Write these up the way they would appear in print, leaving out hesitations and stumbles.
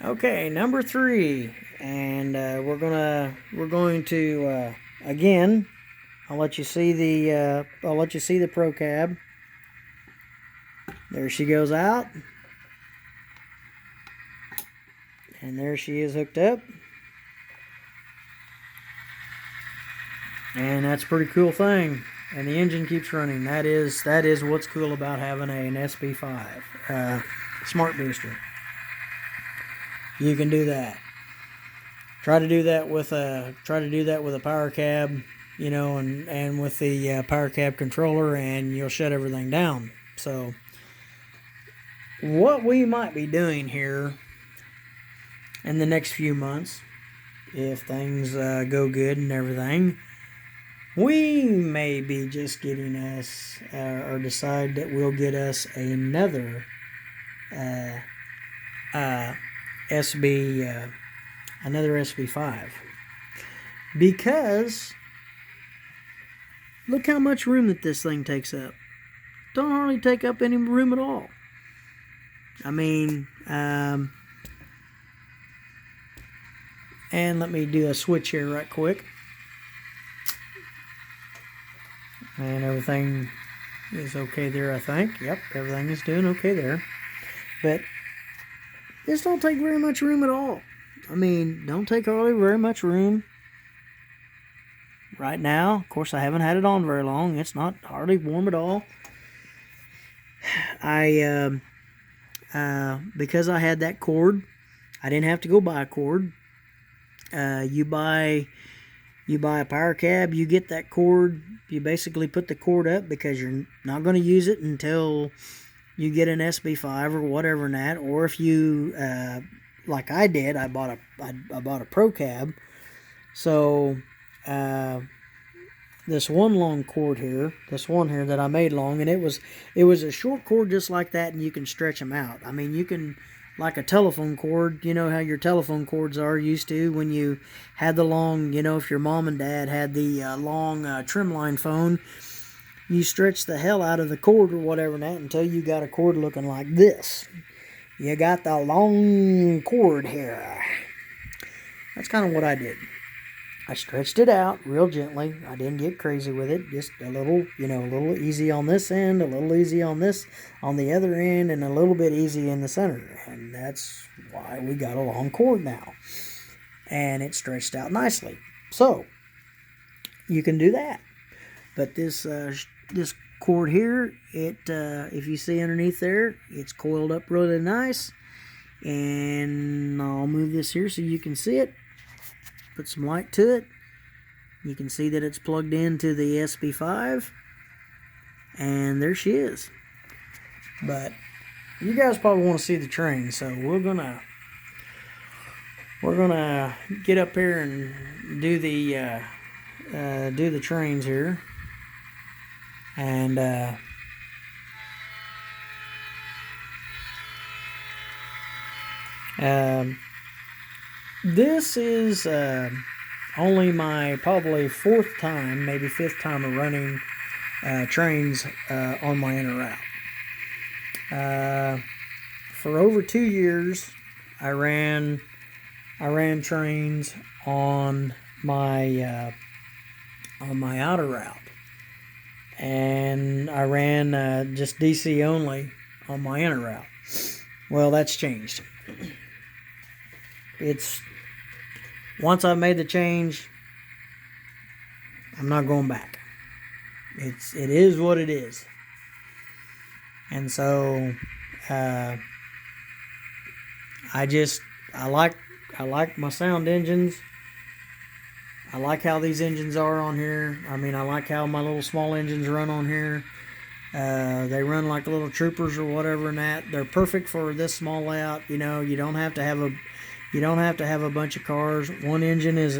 Okay, number 3, and we're going to again. I'll let you see the ProCab. There she goes out, and there she is hooked up, and that's a pretty cool thing. And the engine keeps running. That is what's cool about having an SB5 smart booster. You can do that. Try to do that with a power cab, you know, and with the power cab controller, and you'll shut everything down. So what we might be doing here in the next few months, if things go good and everything, we may be just getting us or decide that we'll get us another SB5, because look how much room that this thing takes up. Don't hardly take up any room at all. I mean, and let me do a switch here right quick, and everything is okay there, I think. Yep, everything is doing okay there. But this don't take very much room at all. I mean, don't take hardly very much room. Right now, of course, I haven't had it on very long. It's not hardly warm at all. Because I had that cord, I didn't have to go buy a cord. You buy a power cab, you get that cord, you basically put the cord up because you're not going to use it until you get an SB5 or whatever in that. Or if you, like I did, I bought a ProCab. So this one long cord here, this one here that I made long, and it was a short cord just like that, and you can stretch them out. I mean, you can, like a telephone cord, you know how your telephone cords are used to when you had the long, you know, if your mom and dad had the long trimline phone, you stretch the hell out of the cord or whatever that until you got a cord looking like this. You got the long cord here. That's kind of what I did. I stretched it out real gently. I didn't get crazy with it. Just a little, you know, a little easy on this end, a little easy on the other end, and a little bit easy in the center. And that's why we got a long cord now. And it stretched out nicely. So, you can do that. But this cord here, if you see underneath there, it's coiled up really nice. And I'll move this here so you can see it. Put some light to it. You can see that it's plugged into the SB5, and there she is. But you guys probably want to see the train, so we're gonna get up here and do the trains here, and this is only my probably 4th time, maybe 5th time of running trains on my inner route. For over 2 years, I ran trains on my outer route, and I ran just DC only on my inner route. Well, that's changed. It's once I've made the change, I'm not going back. It is what it is. And so I like my sound engines. I like how these engines are on here. I mean, I like how my little small engines run on here. They run like little troopers or whatever, and that they're perfect for this small layout. You know, you don't have to have a bunch of cars. One engine is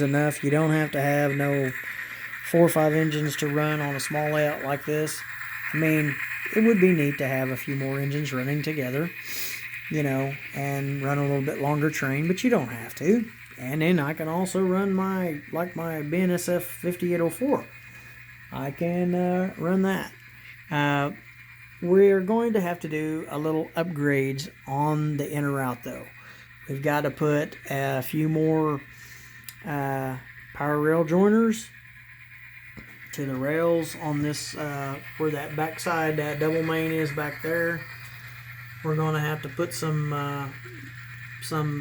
enough. You don't have to have no 4 or 5 engines to run on a small layout like this. I mean, it would be neat to have a few more engines running together, you know, and run a little bit longer train, but you don't have to. And then I can also run my BNSF 5804. I can run that. We're going to have to do a little upgrades on the inner out though. We've got to put a few more power rail joiners to the rails on this where that backside double main is back there. We're going to have to put some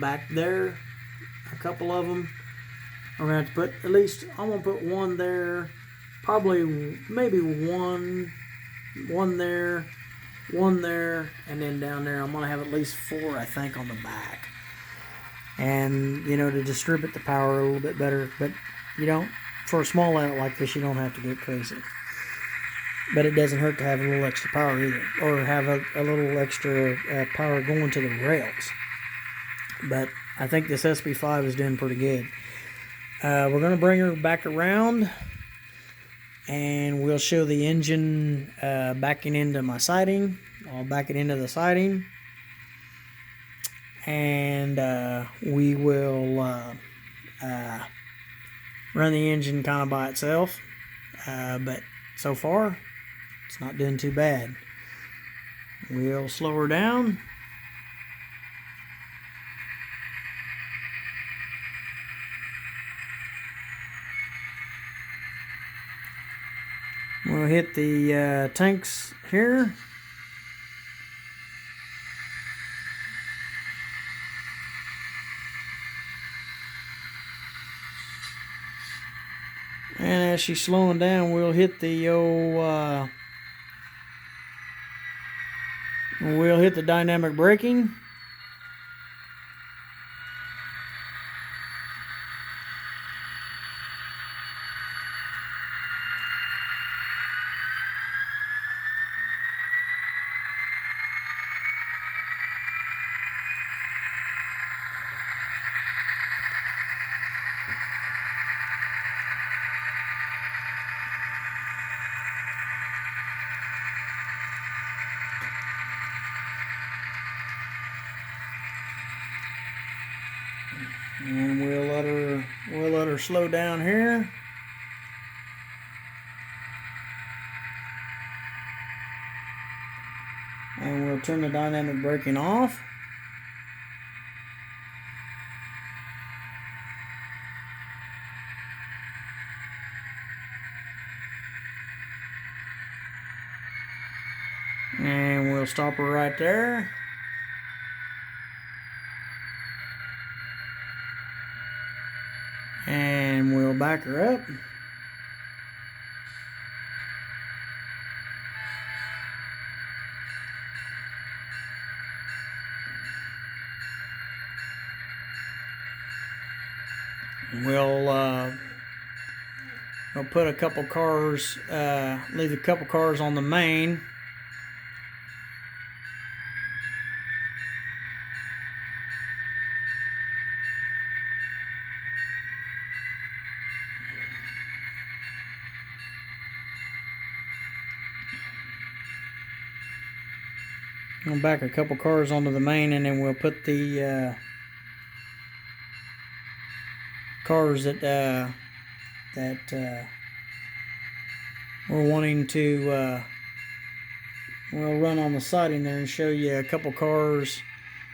back there, a couple of them. We're going to have to put at least, I'm going to put one there, probably maybe one there, one there, and then down there I'm going to have at least 4, I think, on the back. And, you know, to distribute the power a little bit better. But you don't, for a small layout like this, you don't have to get crazy. But it doesn't hurt to have a little extra power either, or have a little extra power going to the rails. But I think this SB5 is doing pretty good. We're going to bring her back around, and we'll show the engine backing into my siding. I'll back it into the siding, and we will run the engine kind of by itself. But so far, it's not doing too bad. We'll slow her down. We'll hit the tanks here. And as she's slowing down, we'll hit the old, we'll hit the dynamic braking. And we'll let her slow down here. And we'll turn the dynamic braking off. And we'll stop her right there. And we'll back her up. We'll put a couple cars, leave a couple cars on the main. We'll back a couple cars onto the main, and then we'll put the cars that we're wanting to we'll run on the siding there and show you a couple cars,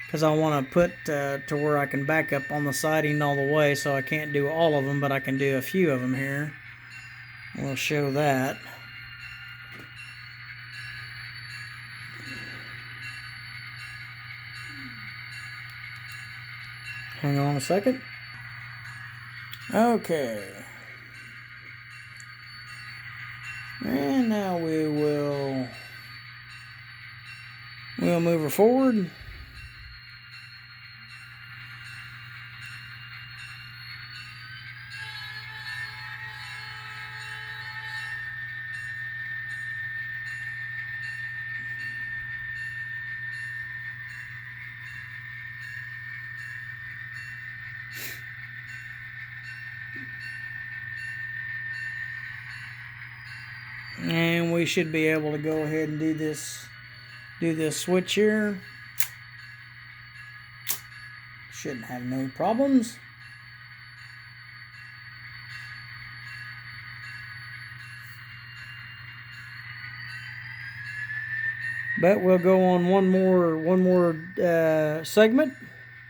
because I want to put to where I can back up on the siding all the way, so I can't do all of them, but I can do a few of them here. We'll show that. Hang on a second. Okay. And now we'll move her forward. And we should be able to go ahead and do this switch here. Shouldn't have no problems. But we'll go on one more segment.